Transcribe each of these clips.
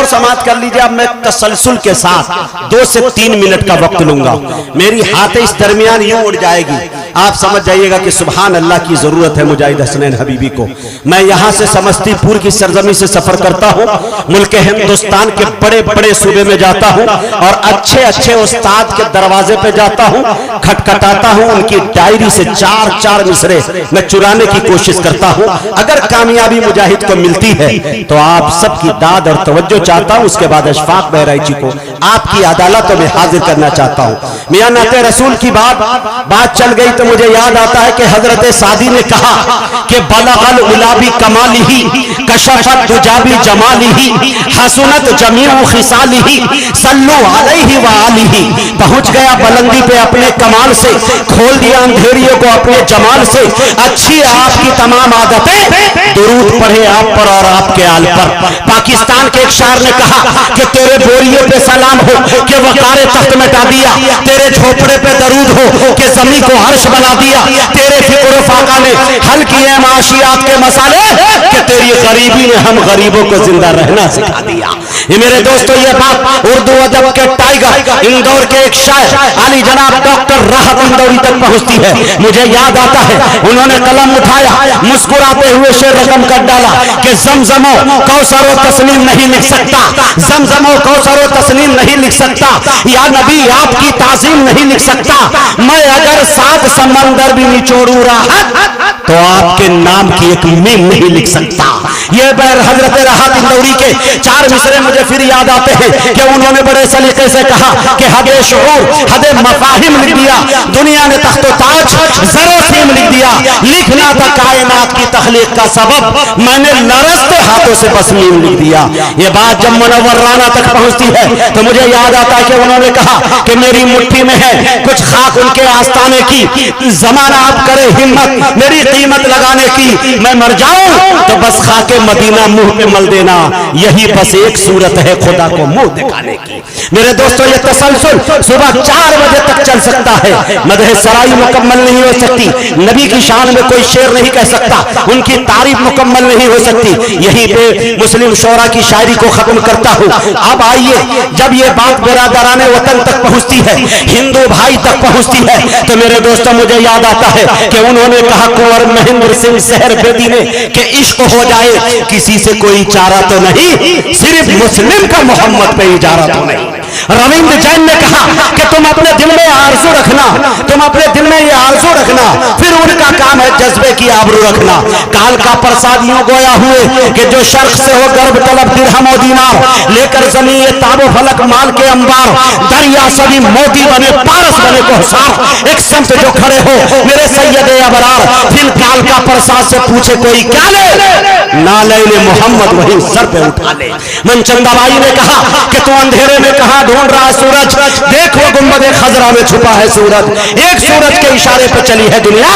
समाप्त कर लीजिए। अब मैं तसलसल के साथ 2 से 3 मिनट का वक्त लूंगा। मेरी हाथ इस दरमियान यूं उड़ जाएगी, आप समझ जाइएगा कि सुभान अल्लाह की जरूरत है मुजाहिद हसनैन हबीबी को। मैं यहां से समस्तीपुर की सरजमी से सफर करता हूं, मुल्क हिंदुस्तान के बड़े बड़े सूबे में जाता हूं और अच्छे अच्छे उस्ताद के दरवाजे पे जाता हूं, खटखटाता हूं, उनकी डायरी से 4-4 मिसरे मैं चुराने की कोशिश करता हूं। अगर कामयाबी मुजाहिद को मिलती है तो आप सबकी दाद और तवज्जो चाहता हूं। उसके बाद अशफाक बहराइची को आपकी अदालतों में हाजिर करना चाहता हूं। मियां नाते रसूल की बात चल गई तो मुझे याद आता है कि हजरत सादी ने कहा कि बलगल उलाबी कमालिही कशफत दुजाबी जमालिही हसनत जमीउ खिसालिही सल्लु अलैहि व आलिही। पहुंच गया बुलंदी पे अपने कमाल से, खोल दिया अंधेरियों को अपने जमाल से। अच्छी आपकी तमाम आदतें, दुरूद पढ़े आप पर और आपके आल पर। पाकिस्तान के एक शायर ने कहा कि तेरे बोरियों पे सलाम हो कि वकारे तख्त मिटा दिया, तेरे झोपड़े पे दरूद हो कि जमीन को हर्ष बना दिया, तेरे फिक्र फाका ने हल किए माशियात के मसाले कि तेरी गरीबी ने हम गरीबों को जिंदा रहना सिखा दिया। ये मेरे दोस्तों, ये बात उर्दू अदब के टाइगर इंदौर के एक शायर अली जनाब डॉक्टर राहत इंदौरी तक पहुंचती है। मुझे याद आता है उन्होंने कलम उठाया, मुस्कुराते हुए शेर रकम कर डाला कि जमजमो कौसरो तस्नीम नहीं लिख सकता, जमजमो कौसरो तस्नीम नहीं लिख सकता, या नबी आपकी ताजीम नहीं लिख सकता। मैं अगर 7 समंदर भी निचोड़ू राहत तो आपके नाम की एक मीम नहीं लिख सकता। ये बैर हजरत राहत इंदौरी के 4 मिसरे मुझे फिर याद आते हैं कि उन्होंने बड़े सलीके से कहा कि हदे शऊर हदे मफाहिम लिख दिया, दुनिया ने तख्तो ताज ज़रो-सीम लिख दिया, लिखना था कायनात की तख्लीक का सबब, मैंने लरज़ते हाथों से बस मीम लिख दिया। ये बात जब मुनव्वराना तक पहुंचती है तो मुझे याद आता है कि उन्होंने कहा कि मेरी मुट्ठी में है कुछ खाक उनके आस्थाने की, जमाना आप करे हिम्मत मेरी कीमत लगाने की, मैं मर जाऊं तो बस खाके मदीना मुंह पे मल देना, यही बस एक सूरत है खुदा को मुंह दिखाने की। मेरे दोस्तों, ये तसलसल सुबह 4 बजे तक चल सकता है। मदह सराई मुकम्मल नहीं हो सकती, नबी की शान में कोई शेर नहीं कह सकता, उनकी तारीफ मुकम्मल नहीं हो सकती। यहीं पे मुस्लिम शोरा की शायरी को खत्म करता हूं। अब आइए, जब ये बात बिरादराने वतन तक पहुंचती है, हिंदू भाई तक पहुंचती है, तो मेरे दोस्तों मुझे याद आता है कि उन्होंने कहा कुंवर महेंद्र सिंह सहर बेदी ने कि इश्क हो जाए किसी से कोई चारा तो नहीं, सिर्फ मुस्लिम का मोहम्मद पे इजारा तो नहीं। रविंद्र जैन ने कहा कि तुम अपने दिल में आरज़ू रखना, तुम अपने दिल में ये आरज़ू रखना, फिर उनका काम है जज्बे की आबरू रखना। काल का प्रसाद यूं गोया हुए कि जो शर्क से हो गर्भ तलब दिरहम और दीनार, लेकर जमीन ये ताबो फलक माल के अंबार, दरिया सभी मोती बने पारस बने कोहसार, एक संत जो खड़े हो मेरे सैयद अबरार, फिर काल का प्रसाद से पूछे कोई क्या ले, ना ले मोहम्मद वही सर पे उठा ले। मनचंदाबाई ने कहा कि तू अंधेरे में कहा ढूंढ रहा सूरज, देख वो गुंबदे खजरा में छुपा है सूरज, एक सूरज के इशारे पे चली है दुनिया,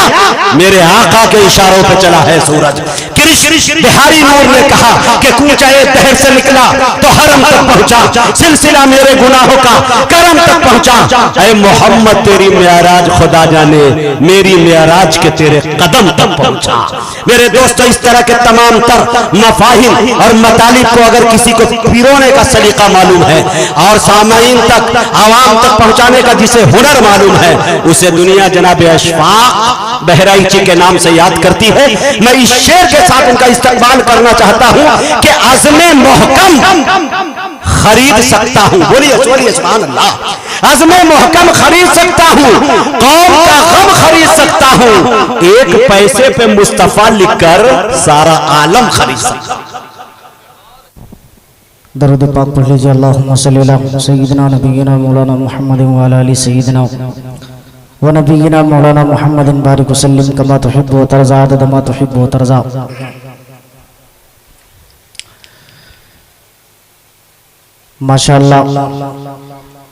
मेरे आका के इशारों पे चला है सूरज। बिहारी नूर ने कहा कि कूचाए तहर से निकला तो हरम तक पहुंचा, सिलसिला मेरे गुनाहों का करम तक पहुंचा। ऐ मोहम्मद तेरी मेराज खुदा जाने, मेरी मेराज के तेरे कदम तक पहुंचा। मेरे दोस्तों, इस तरह के तमाम तर मफाहिम और मतालिब को अगर किसी को पिरोने का सलीका मालूम है और सामाइन तक आवाम तक पहुंचाने का जिसे हुनर मालूम है, उसे दुनिया जनाब अशफाक बहराइची के नाम से याद करती है। मैं इस शेर के साथ उनका इस्तकबाल करना चाहता हूं कि अज़्मे मोहकम खरीद सकता हूं, बोलिए बोलिए सुभान अल्लाह। अज़्मे मोहकम खरीद सकता हूं, कौम का गम खरीद सकता हूं, एक पैसे पे मुस्तफा लिखकर सारा आलम खरीद सकता हूं। दरूद पाक पढ़ लीजिए। अल्लाहुम्मा सल्ली अला सय्यिदिना नबिय्यिना मौलाना मुहम्मद व अला आलि सय्यिदिना व नबिय्यिना मौलाना मुहम्मदिन बारिक वसल्लिम कमा तुहिब्बु व तर्ज़ा अदद मा तुहिब्बु व तर्ज़ा। माशाअल्लाह,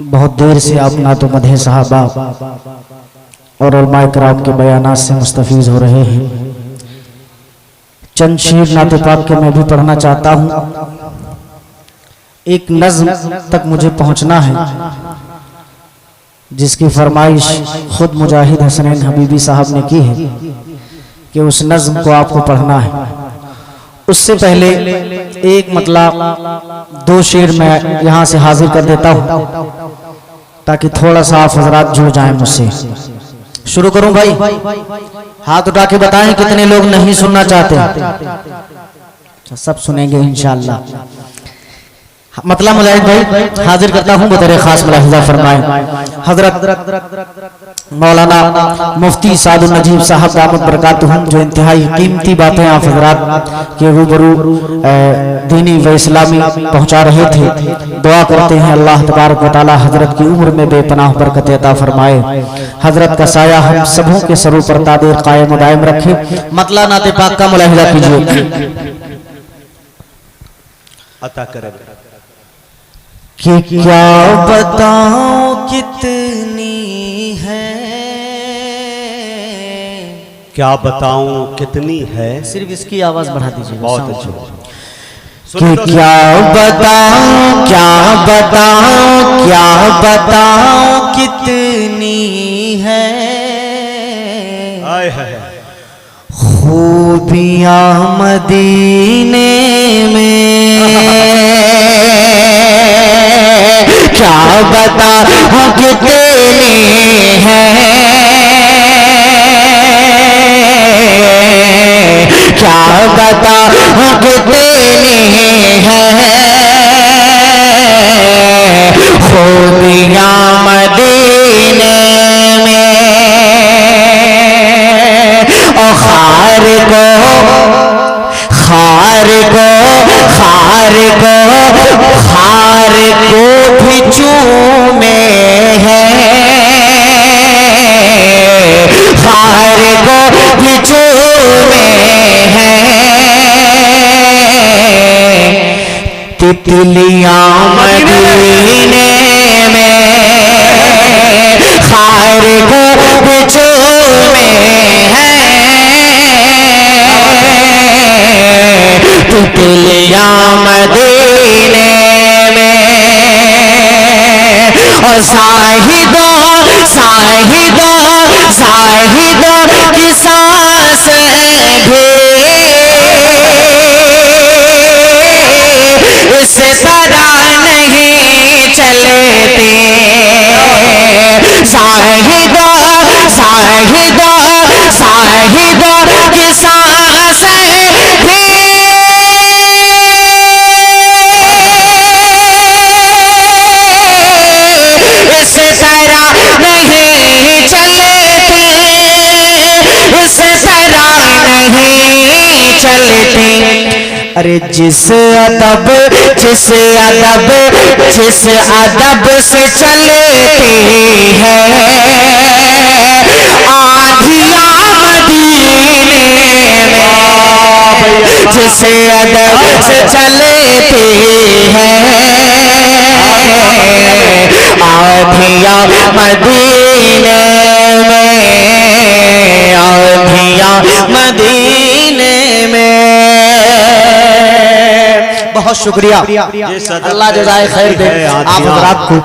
बहुत देर से आप ना तो मदह सहाबा और उलमाए किराम के बयानात से मुस्तफीज हो रहे हैं। चंद शेर नात पाक के मैं भी पढ़ना चाहता हूँ। एक नज़्म तक मुझे पहुंचना है जिसकी फरमाइश खुद मुजाहिद हसनैन हबीबी साहब ने की है कि उस नज़्म को आपको पढ़ना है। उससे पहले एक मतलब 2 शेर मैं यहाँ से हाजिर कर देता हूँ ताकि थोड़ा सा आप हजरात जुड़ जाएं मुझसे। शुरू करूं भाई? हाथ उठा के बताएं कितने लोग नहीं सुनना चाहते। सब सुनेंगे इंशाअल्लाह। मतलब मुजाहिद भाई हाजिर करता हूँ बतौर खास मुलाहिजा फरमाए हजरत मौलाना मुफ्ती सादुल नजीब साहब दामत बरकातुहुम जो इंतहाई कीमती बातें आप हजरात के रूबरू दीनी व इस्लामी पहुँचा रहे थे। दुआ करते हैं अल्लाह तबारक व तआला हजरत की उम्र में बेपनाह बरकत अता फरमाए, हजरत का साया हम सबों के सरों पर तादेर कायम दायम रखे। मतलब नाते पाक का मुलाहिजा कीजिए अता करे कि क्या बताऊं कितनी है, क्या बताऊं कितनी है। सिर्फ इसकी आवाज बढ़ा दीजिए। बहुत अच्छा। कि क्या बताऊं क्या बताऊं क्या बताऊं कितनी है खूबियां मदीने में, क्या बताऊं कितनी है, क्या बताऊं कितनी है खूबियां मदीने में। और खार को खार को खार को खार को भी चूमे है, खार को भी चूमे है, तितलियां मदीने में खार को भी चूमे है, तितलियां मदीने में। और साहिदों साहिदों साहिदों की सांस भी इस तरह नहीं चलती, साहिदों साहिदों साहिदों की सांस भी इस तरह नहीं चलती, इस तरह नहीं चलती। अरे जिस अदब जिस अदब जिस अदब से चलती है आँधियाँ मदीने में, जिस अदब से चलती है आँधियाँ मदीने में, आँधियाँ मदीने में। बहुत शुक्रिया, अल्लाह जज़ाए खैर दे आप हज़रात को।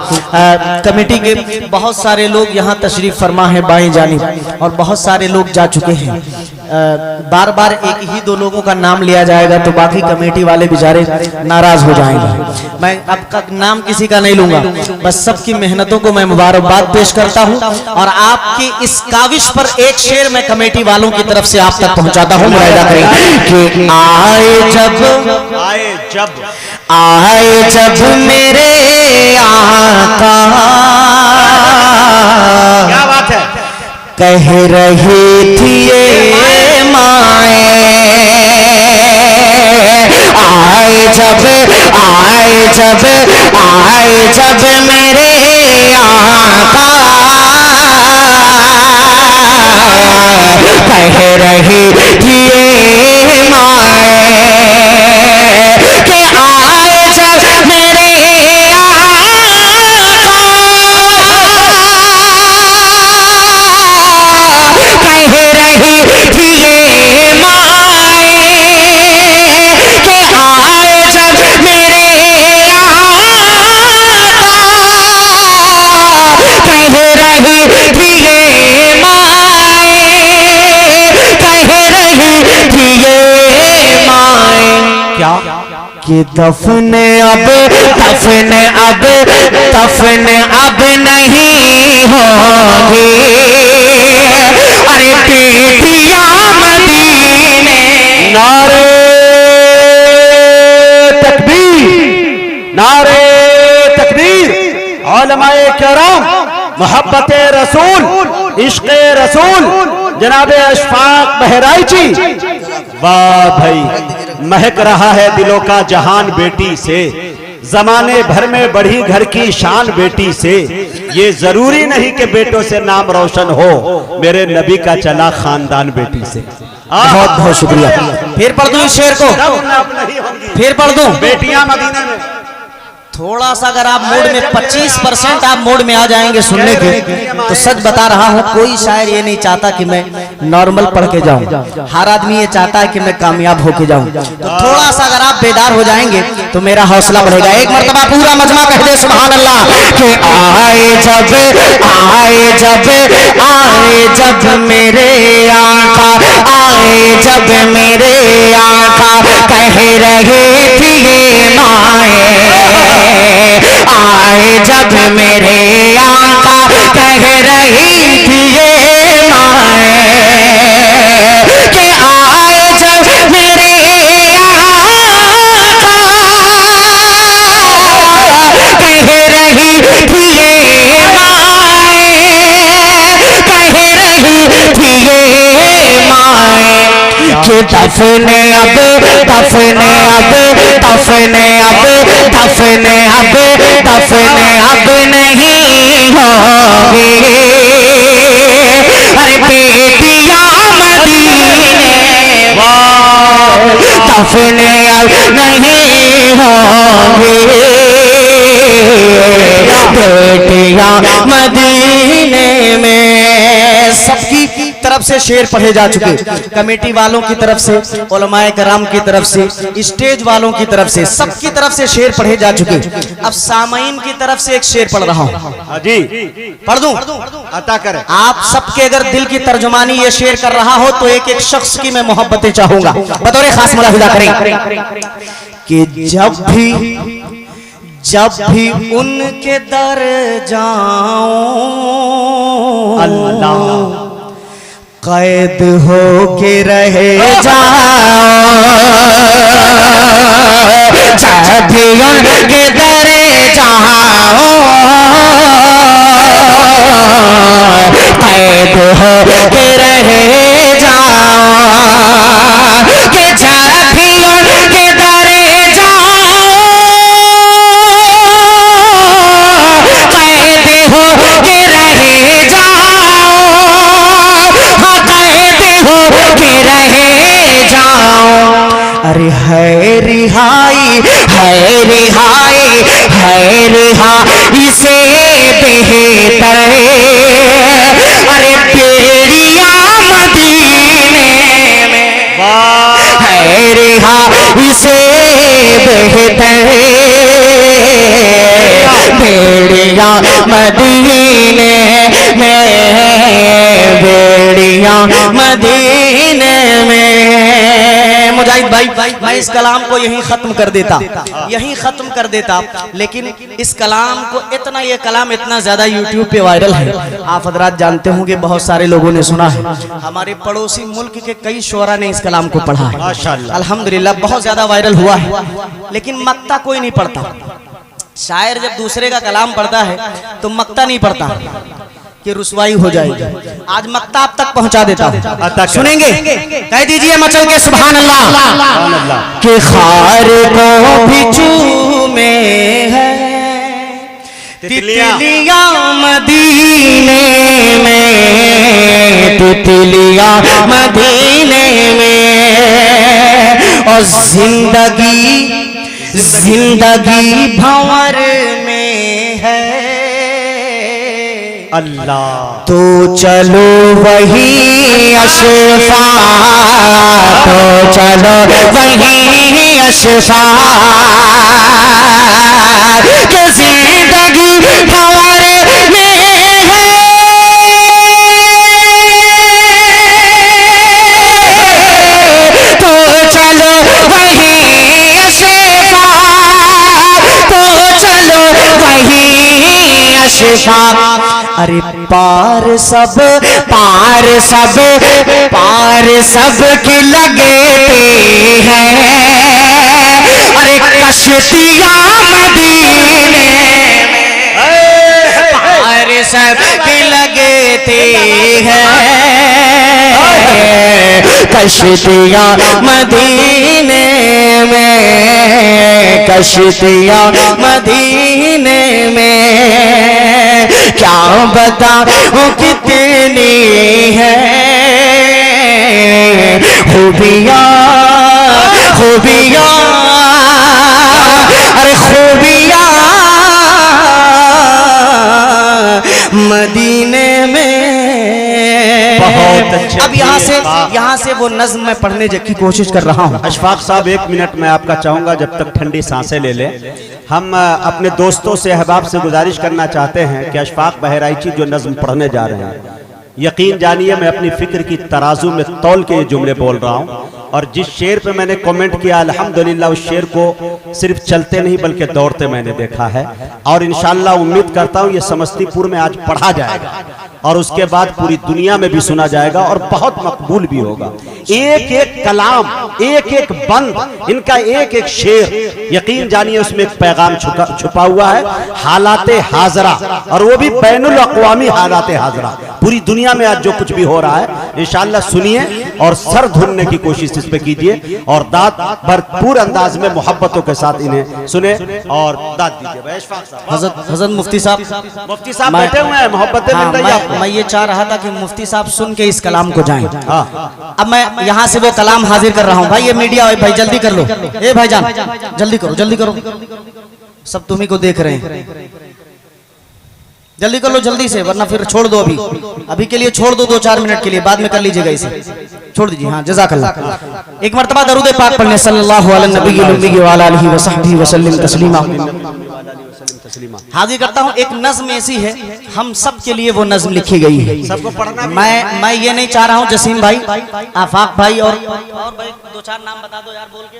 कमेटी के बहुत सारे लोग यहाँ तशरीफ फरमा है बाएं जानिब, और बहुत सारे लोग जा चुके हैं। बार बार एक ही 2 लोगों का नाम लिया जाएगा तो बाकी कमेटी वाले बेचारे नाराज हो जाएंगे। मैं आपका नाम किसी का नहीं लूंगा, बस सबकी मेहनतों को मैं मुबारकबाद पेश करता हूं। और आपकी इस काविश पर एक शेर मैं कमेटी वालों की तरफ से आप तक पहुंचाता हूं। मुरादा करें कि आए जब मेरे आका, क्या बात है, कह रही थी ये माए, आए जब मेरे आका, कह रही थी ये माए कि आए जब मेरे कि दफन अब नहीं होगी, अरे बेटियां मदीने। नारे तकबीर, नारे तकबीर। उलमाए किराम, मोहब्बत रसूल, इश्क़ रसूल, जनाब अशफाक बहराइची। वाह भाई, महक रहा है दिलों का जहान बेटी से, जमाने भर में बढ़ी घर की शान बेटी से। ये जरूरी नहीं कि बेटों से नाम रोशन हो, मेरे नबी का चला खानदान बेटी से। बहुत बहुत शुक्रिया। फिर पढ़ दूं इस शेर को, फिर पढ़ दूं। बेटियां मदीने में थोड़ा सा अगर आप मूड में 25% आप मूड में आ जाएंगे सुनने के, तो सच बता रहा हूँ, कोई शायर ये नहीं चाहता कि मैं नॉर्मल पढ़ के जाऊं, हर आदमी ये चाहता है कि मैं कामयाब होके जाऊं। तो थोड़ा सा अगर आप बेदार हो जाएंगे तो मेरा हौसला बढ़ेगा। एक मर्तबा पूरा मजमा कह दे सुभान अल्लाह। कि आए जब मेरे आका, जब मेरे आका कह रहे थे माए, आए जब मेरे आका कह रही थी ये माए, कि आए जब मेरे आका कह रही थी ये माए, कह रही थी ये माए, कि दफन अब नहीं होगी, अरे बेटियां मदीने। दफन अब नहीं होगी, बेटियां मदीने में। सबकी तरफ से शेर पढ़े जा चुके, कमेटी वालों की तरफ से, उलमाए कराम की तरफ से, स्टेज वालों की तरफ से, सबकी तरफ से शेर पढ़े जा चुके। अब सामाइन की तरफ से एक शेर पढ़ रहा हूँ जी, पढ़ दूं? अता करें। आप सबके अगर दिल की तर्जुमानी ये शेर कर रहा हो तो एक एक शख्स की मैं मोहब्बतें चाहूंगा, बतौर खास मुलाहिजा करें कि जब भी उनके दर जाऊं, अल्लाह कैद हो के रहे जाऊं, जब भी उनके दर जाऊं, कैद हो के रहे जाऊं, कि जब भी उनके दर अरे है रिहाई से बेहतर, अरे बेड़ियां मदीने में, है रिहाई से बेहतर, बेड़ियां मदीने में, बेड़ियां मदीने में। मुजाहिद भाई, मैं इस कलाम को यहीं खत्म कर देता, लेकिन इस कलाम को इतना, ये कलाम इतना ज्यादा यूट्यूब पे वायरल है, आप हजरात जानते होंगे, बहुत सारे लोगों ने सुना है। हमारे पड़ोसी मुल्क के कई शोरा ने इस कलाम को पढ़ा है, माशाअल्लाह, अल्हम्दुलिल्लाह, बहुत ज्यादा वायरल हुआ है। लेकिन मक्ता कोई नहीं पढ़ता। शायर जब दूसरे का कलाम पढ़ता है तो मक्ता नहीं पढ़ता कि रुसवाई हो जाएगी। आज मक्ता आप तक पहुंचा देता हूं, सुनेंगे? कह दीजिए मचल के सुभान अल्लाह। कि खार को भी चूमे है तितलियां मदीने में, तितलियां मदीने में, और जिंदगी भंवर में है। अल्लाह तो चलो वही अशफा, तो चलो वही अशफा, कि जिंदगी भंवर में है। तो चलो वही अशफा, अशफाक। अरे पार सब पार सब पार सब के लगे हैं। अरे कश्तियां मदीने पार सब के लगे हैं। कश्तियां मदीने में कश्तियां मदीने में क्या बताऊं कितनी है खूबियां खूबियां। अरे खूबियां मदीने में। बहुत अच्छे। अब यहाँ से वो नज्म मैं पढ़ने की कोशिश कर रहा हूँ। अशफाक साहब 1 मिनट मैं आपका चाहूंगा, जब तक ठंडी सांसें ले ले। हम अपने दोस्तों से अहबाब से गुजारिश करना चाहते हैं कि अशफाक बहराइची जो नज्म पढ़ने जा रहे हैं, यकीन जानिए मैं अपनी फिक्र की तराजू में तौल के ये जुमले बोल रहा हूँ। और जिस शेर पे मैंने कमेंट किया अल्हम्दुलिल्लाह, उस शेर को सिर्फ चलते नहीं बल्कि दौड़ते मैंने देखा है। और इंशाअल्लाह उम्मीद करता हूँ ये समस्तीपुर में आज पढ़ा जाएगा और उसके बाद पूरी दुनिया में भी सुना जाएगा और बहुत मकबूल भी होगा। एक एक कलाम, एक एक बंद, इनका एक एक शेर, यकीन जानिए उसमें एक पैगाम छुपा हुआ है। हालाते हाजरा, और वो भी बैनुल अक़वामी हालाते हाजरा। पूरी दुनिया में आज जो कुछ भी हो रहा है इंशाअल्लाह सुनिए और सर धुनने की कोशिश इस पे कीजिए और दाद भरपूर अंदाज में मोहब्बतों के साथ इन्हें सुने और दाद दीजिए। हज़रत मुफ्ती साहब बैठे हुए हैं, मोहब्बतें मिल रही हैं। मैं ये चाह रहा था कि मुफ्ती साहब सुन के इस कलाम को जाएं। अब मैं यहाँ से वो कलाम हाजिर कर रहा हूँ। भाई ये मीडिया भाई जल्दी कर लो। ए भाईजान जल्दी करो जल्दी करो, सब तुम्ही को देख रहे हैं। जल्दी कर लो जल्दी से, वरना फिर छोड़ दो। अभी के लिए छोड़ दो 2-4 मिनट के लिए, बाद में कर लीजिएगा इसे, छोड़ दीजिए। हाँ जज़ाकल्लाह। एक मर्तबा दरूद पाक पढ़ने सल्लल्लाहु अलैहि नबी व आलिहि व सहबिहि व सल्लम तस्लीमा। हाजिर करता हूँ एक नज्म ऐसी है, हम सब के लिए वो नज्म लिखी गई है। सबको पढ़ना। मैं ये नहीं चाह रहा हूँ जसीम भाई, आफाक भाई और भाई 2-4 नाम बता दो यार बोल के।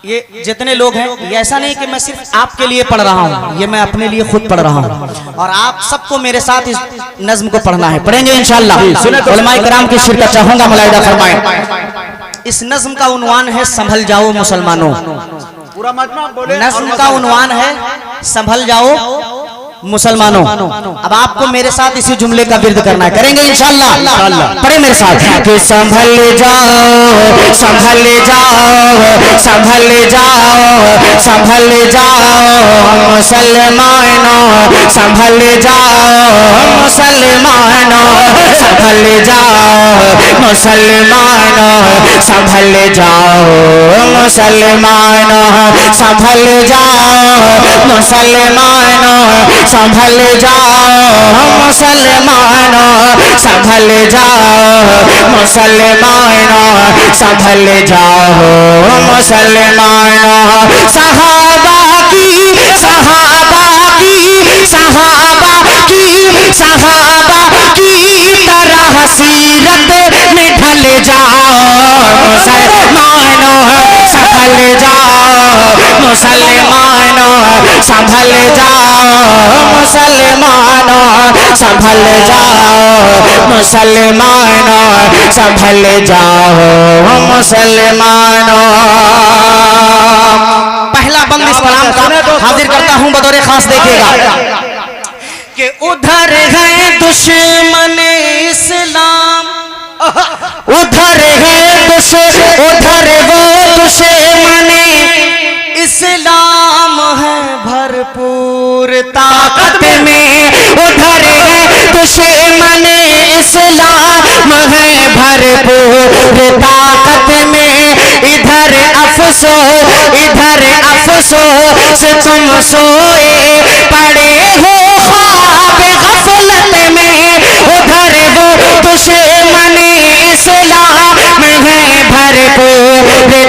ये जितने लोग हैं, ये ऐसा नहीं कि मैं सिर्फ आपके लिए पढ़ रहा हूँ, ये मैं अपने लिए खुद पढ़ रहा हूँ और आप सबको मेरे साथ इस नज्म को पढ़ना है। पढ़ेंगे इंशाअल्लाह। उलमाए कराम की शिरकत चाहूंगा, मुलाहिदा फरमाएं। इस नज्म का उन्वान है संभल जाओ मुसलमानों। पूरा मजमा बोले। नज्म का उन्वान है संभल जाओ मुसलमानों। अब आपको मेरे साथ इसी जुमले का विर्द करना है, करेंगे इंशाअल्लाह। पढ़े मेरे साथ कि संभल जाओ संभल जाओ संभल जाओ संभल जाओ मुसलमानों, संभल जाओ मुसलमानों, संभल जाओ मुसलमानों, संभल जाओ मुसलमानों, संभल जाओ मुसलमानों, संभल जाओ मुसलमानों, संभल जाओ मुसलमानों, संभल जाओ मुसलमानों। सहाबा की सहाबा की सहाबा की सहाबा की तरह सीरत में ढल जाओ मुसलमानों, संभल जाओ मुसलमानों, संभल जाओ मुसलमानों, संभल जाओ मुसलमानों, संभल जाओ मुसलमानों। पहला बंद इस कलाम का हाजिर करता हूं बतौर खास, देखिएगा कि उधर है दुश्मन इस्लाम, उधर है उधर वो दुश्मन इस्लाम है भरपूर ताकत में, उधर है दुश्मन इस्लाम है भरपूर ताकत में। इधर अफसोस तुम सोए पड़े हो ख्वाब गफलत में, उधर वो दुश्मन इस्लाम है भरपूर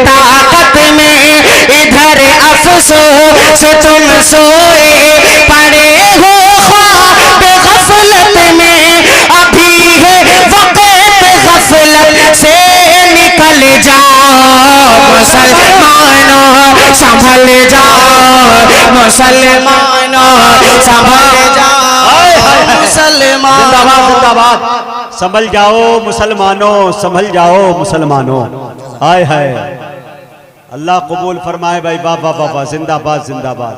ताकत में। इधर अफसोस तुम सोए पड़े हो ख्वाब गफलत में, अभी है वक्त गफलत से निकल जाओ मुसलमानों, संभल जाओ मुसलमानों, संभल जाओ मुसलमान। जिंदाबाद जिंदाबाद। संभल जाओ मुसलमानों, संभल जाओ मुसलमानों। हाय हाय, अल्लाह कबूल फरमाए भाई। बाबा बाबा, जिंदाबाद जिंदाबाद।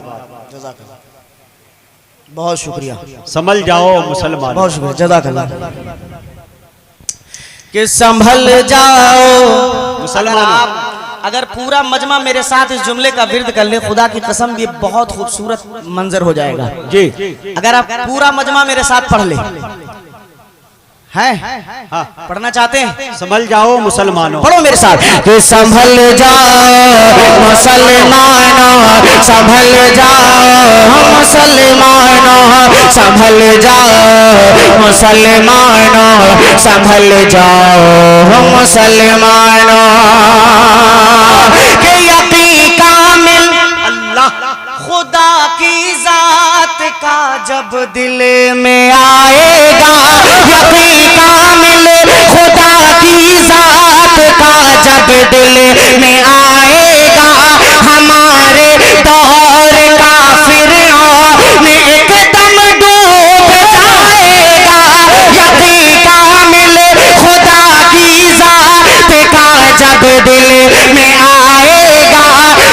बहुत शुक्रिया। संभल जाओ मुसलमान। बहुत शुक्रिया, जज़ाकल्लाह। कि संभल जाओ मुसलमान। अगर पूरा मजमा मेरे साथ इस जुमले का विर्द कर ले, खुदा की कसम ये बहुत खूबसूरत मंजर हो जाएगा जी। अगर आप पूरा मजमा मेरे साथ पढ़ ले। है हाँ, पढ़ना चाहते हैं? संभल जाओ मुसलमानों। पढ़ो मेरे साथ। कि संभल जाओ मुसलमानों, संभल जाओ मुसलमानों, संभल जाओ मुसलमानों, संभल जाओ मुसलमानों। कि यकीन कामिल अल्लाह खुदा की जात का जब दिल में आएगा, यकीन कामिल खुदा की जात का जब दिल में आएगा, हमारे दौर का फिरौन एकदम डूब जाएगा। यकीन कामिल खुदा की जात का जब दिल में आएगा,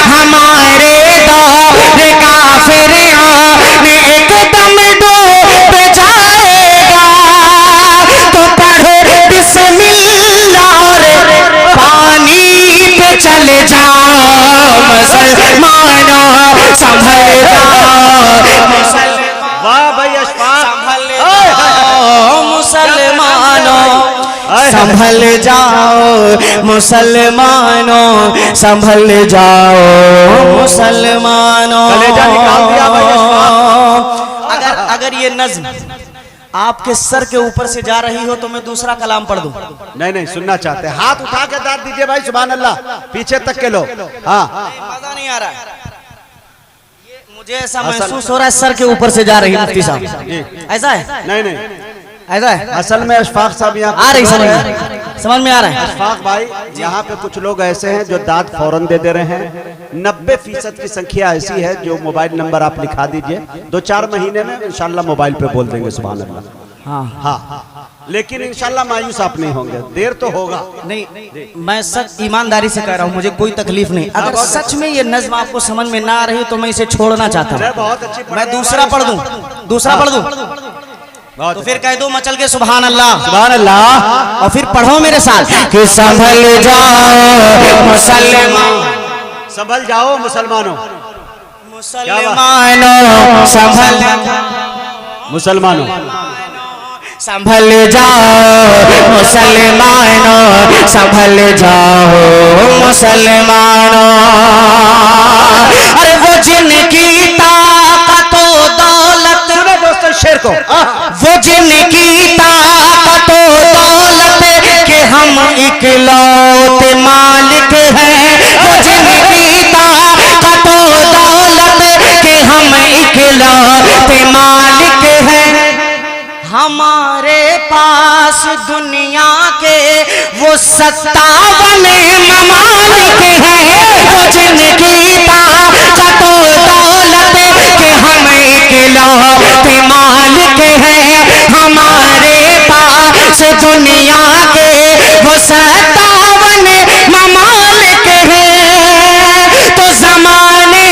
हमारे दौर का फिरौन एकदम डूब जाएगा। तो पढ़ो बिस्मिल्लाह और पानी पे चले जाओ मुसलमानों, संभल जाओ मुसलमान। वाह भाई अशफाक। संभल जाओ मुसलमानों, संभल जाओ मुसलमानों, संभल जाओ मुसलमानों। कलेजा निकाल दिया भाई अशफाक। अगर ये नज्म आपके सर के ऊपर से जा रही हो तो मैं दूसरा कलाम पढ़ दूं। नहीं नहीं, सुनना चाहते हैं। हाथ उठा के दाद दीजिए भाई, सुभान अल्लाह। पीछे तक के लोग। हाँ, मजा नहीं आ रहा है। ये मुझे ऐसा महसूस हो रहा है सर के ऊपर से जा रही है मुफ्ती साहब। ऐसा है? नहीं नहीं, ऐसा है? असल में अशफाक साहब यहाँ आ रही समझ में आ रहा है। अशफाक भाई, यहाँ पे कुछ लोग ऐसे हैं जो दाद फौरन दे दे रहे हैं। 90% की संख्या ऐसी है जो मोबाइल नंबर आप लिखा दीजिए, 2-4 महीने में इंशाल्लाह मोबाइल पे बोल देंगे सुभान अल्लाह। हाँ हाँ, लेकिन इंशाल्लाह मायूस आप नहीं होंगे, देर तो होगा। नहीं, मैं सच ईमानदारी से कह रहा हूँ, मुझे कोई तकलीफ नहीं। अगर सच में ये नज्म आपको समझ में ना आ रही तो मैं इसे छोड़ना चाहता हूँ। बहुत अच्छी। मैं दूसरा पढ़ दूं, दूसरा पढ़ दूं तो फिर कह दो मचल के सुभान अल्लाह, सुभान अल्लाह। और फिर पढ़ो मेरे साथ कि संभल जाओ मुसलमान, संभल जाओ मुसलमानों, मुसलमानों संभल मुसलमानों, संभल जाओ मुसलमानों, संभल जाओ मुसलमानों। अरे वो जिनकी ताकत दौलत, दोस्तों शेर को, वो जिनकी ताकत दौलत के हम इकलौते मालिक हैं, वो जिनकी ताकत दौलत के हम इकलौते मालिक हैं। हमारे पास दुनिया के वो 57 ममालिक हैं, वो जिनकी ताकत दौलत के हम इकलौते मालिक हैं। हमारे पास दुनिया के वो 57 ममालिक हैं। तो ज़माने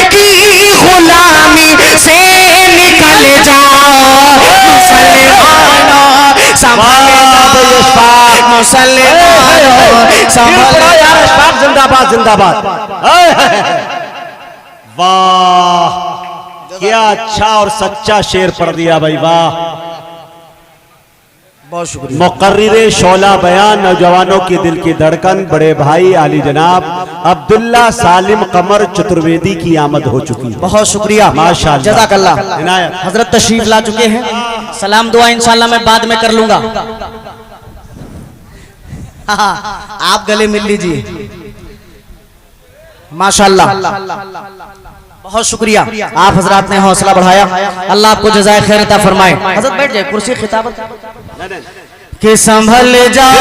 की गुलामी से निकल जाओ मुसलमानों, संभल मुसलमानों, संभल। जिंदाबाद जिंदाबाद। वाह, क्या अच्छा और सच्चा शेर पढ़ दिया भाई, वाह। बहुत शुक्रिया। मुकर्रिरे शोला बयान, नौजवानों की दिल की धड़कन, बड़े भाई आली जनाब अब्दुल्ला सालिम कमर चतुर्वेदी की आमद हो चुकी है। बहुत शुक्रिया, माशाअल्लाह, जज़ाकल्लाह। इनायत। हजरत तशरीफ ला चुके हैं। सलाम दुआ इंशाल्लाह मैं बाद में कर लूंगा। आप गले मिल लीजिए। माशाअल्लाह, बहुत शुक्रिया। आप हजरात ने हौसला बढ़ाया, अल्लाह आपको जज़ाए खैर अता फरमाए। हजरत बैठ जाए, कुर्सी खिताबत। कि संभल जाओ,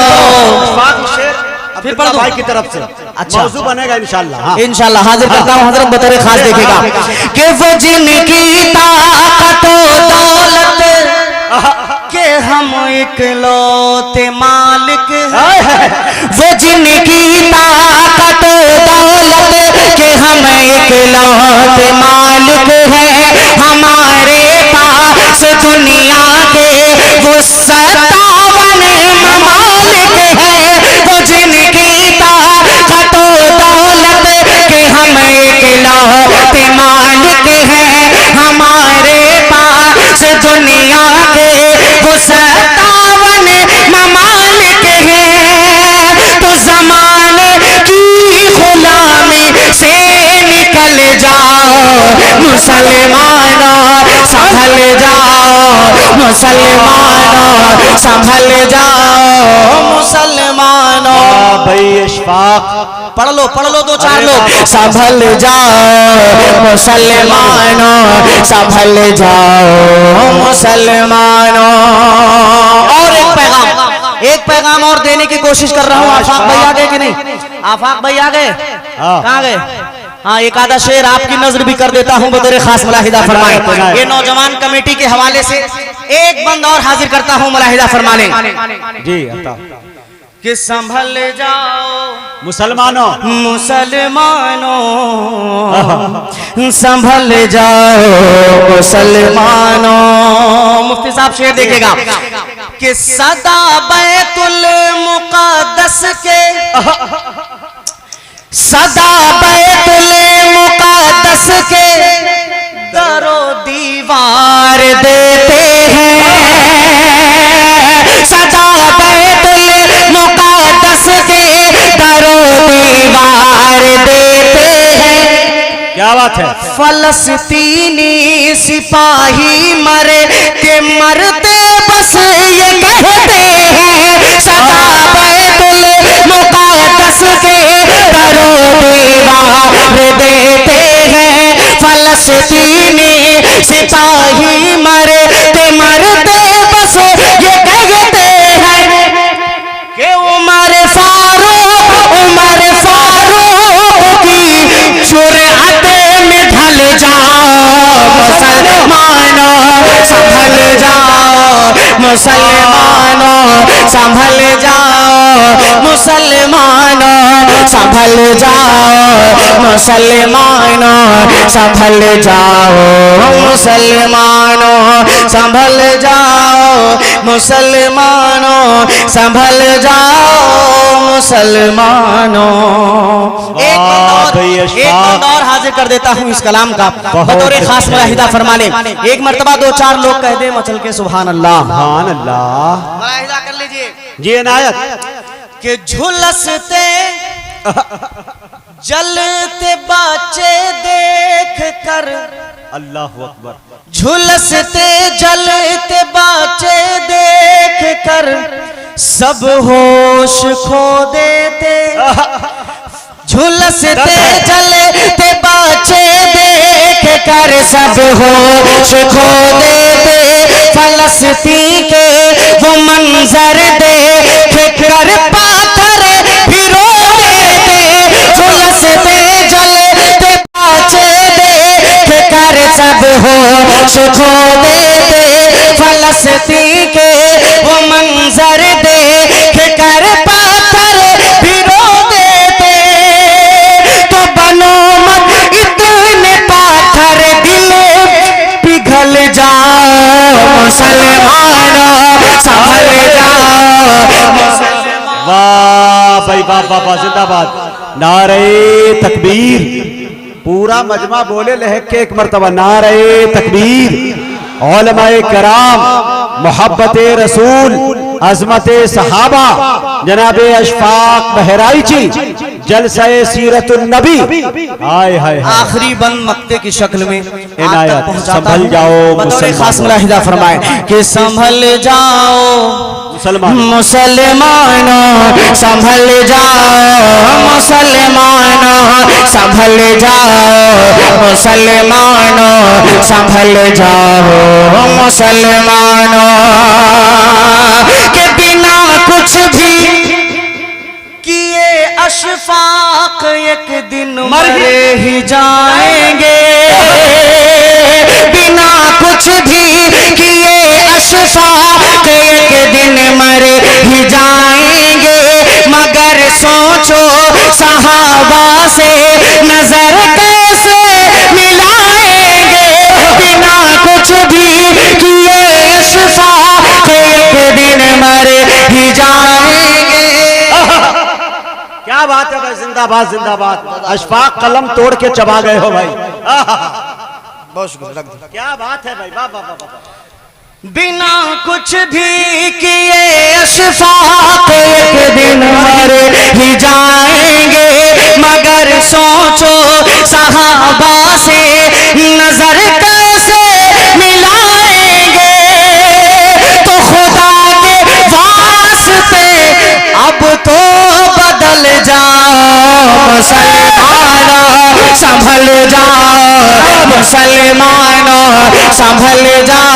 अब्दुल्ला भाई की तरफ से अच्छा। मौजू बनेगा इंशाल्लाह। हाँ। इंशाल्लाह हाजिर करता हूँ हजरत बतौर खास देखेगा कि वो जिनकी ताकत दौलत के हम इकलौते मालिक हैं, वो जिनकी ताकत दौलत के हम इकलौते मालिक हैं, हमारे पास दुनिया के वो 57 ममालिक हैं, वो जिनकी ताकत दौलत के हम इकलौते मालिक हैं, हमारे पास दुनिया के वो 57 ममालिक हैं। तो जमाने की गुलामी से निकल जाओ मुसलमानों, संभल जाओ मुसलमानों, संभल जाओ मुसलमानों। भाई इशफाक पढ़ लो दो चार लोग। संभल जाओ मुसलमानों, संभल जाओ मुसलमानों। और एक पैगाम और देने की कोशिश कर रहा हूँ। आफाक भाई आ गए कि नहीं? आफाक भाई आ गए? कहाँ गए? हाँ, एक आधा शेर आपकी नजर भी कर देता हूँ बतौर खास मुलाहिदा फरमाएं। ये नौजवान कमेटी के हवाले से एक बंद और हाजिर करता हूँ, मुलाहिदा फरमाने जी। कि संभल जाओ मुसलमानों, संभल जाओ मुसलमानों। मुफ्ती साहब शेर देखेगा कि सदा बैतुल मुक़द्दस के, सदा बैतुल मुक़द्दस के दरो दीवार देते हैं, सदा बैतुल मुक़द्दस के दरो दीवार देते हैं। क्या बात है? फलस्तीनी सिपाही मरे के मरते बस ये कहते हैं, सदा बैतुल मुक़द्दस के दरो दीवार देते हैं। फलस्तीनी सिपाही मरे के मरते बस ये कहते हैं कि उमर फारूक की जुर्अत में ढल जाओ मुसलमानों, संभल जाओ मुसलमानों, संभल जाओ मुसलमानों, संभल जाओ मुसलमानों, संभल जाओ मुसलमानों, संभल जाओ मुसलमानों, संभल जाओ मुसलमानों। एक बंद और हाजिर कर देता हूँ इस कलाम का बतौर खास मुलाहिदा फरमाने। एक मर्तबा दो चार लोग कह दे मचल के सुभान अल्लाह। सुभान अल्लाह। मुलाहिदा कर लीजिए जी इनायत। कि झुलसते जलते बच्चे देख कर, अल्लाह अकबर। झुलसते जलते बच्चे देख कर सब होश खो देते, झुलसते जलते बच्चे देख कर सब होश खो देते, फलस्तीन के वो मंजर देख कर पाथर भिरो देते, झुलसते जलते बच्चे देख कर सब होश खो देते, फलस्तीन के वो मंजर देख कर पाथर भिरो देते। तो बनो मत इतने पाथर दिल पिघल जाओ मुसलमानों, संभल जाओ मुसलमानों। वाह भाई वाह वाह, जिंदाबाद। नारे तकबीर। पूरा मजमा बोले लहक के एक मर्तबा नारे तकबीर। उलमाए कराम, मोहब्बत रसूल, अजमत सहाबा, जनाबे अशफाक बहराइची, जलसाए सीरतुन नबी। हाय हाय आखिरी बंद मक्ते की शक्ल में इनायत। संभल जाओ बतौर खास मुलाहिदा फरमाए कि संभल जाओ मुसलमानों, संभल जाओ मुसलमानों, संभल जाओ मुसलमानों, संभल जाओ मुसलमानों। के बिना कुछ भी किए अशफाक एक दिन मरे ही जाएंगे, बिना कुछ भी किए अशफाक एक दिन मरे ही जाएंगे। मगर सोचो सहाबा से नजर कैसे मिलाएंगे, बिना कुछ भी किए अशफाक एक दिन मरे ही जाएंगे। क्या बात है भाई, जिंदाबाद जिंदाबाद। अशफाक कलम तोड़ के चबा गए हो भाई, बहुत शुक्रिया। क्या बात है भाई, वाह वाह वाह। बिना कुछ भी किए अशफाक एक दिन मरे ही जाएंगे। मगर सोचो सहाबा से नजर कैसे मिलाएंगे। तो खुदा के वास्ते अब तो बदल जाओ मुसलमानों, संभल जाओ मुसलमानों, संभल जाओ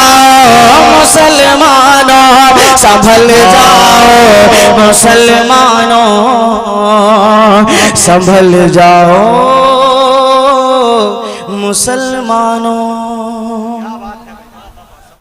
मुसलमानों, संभल जाओ मुसलमानों, संभल जाओ मुसलमानों।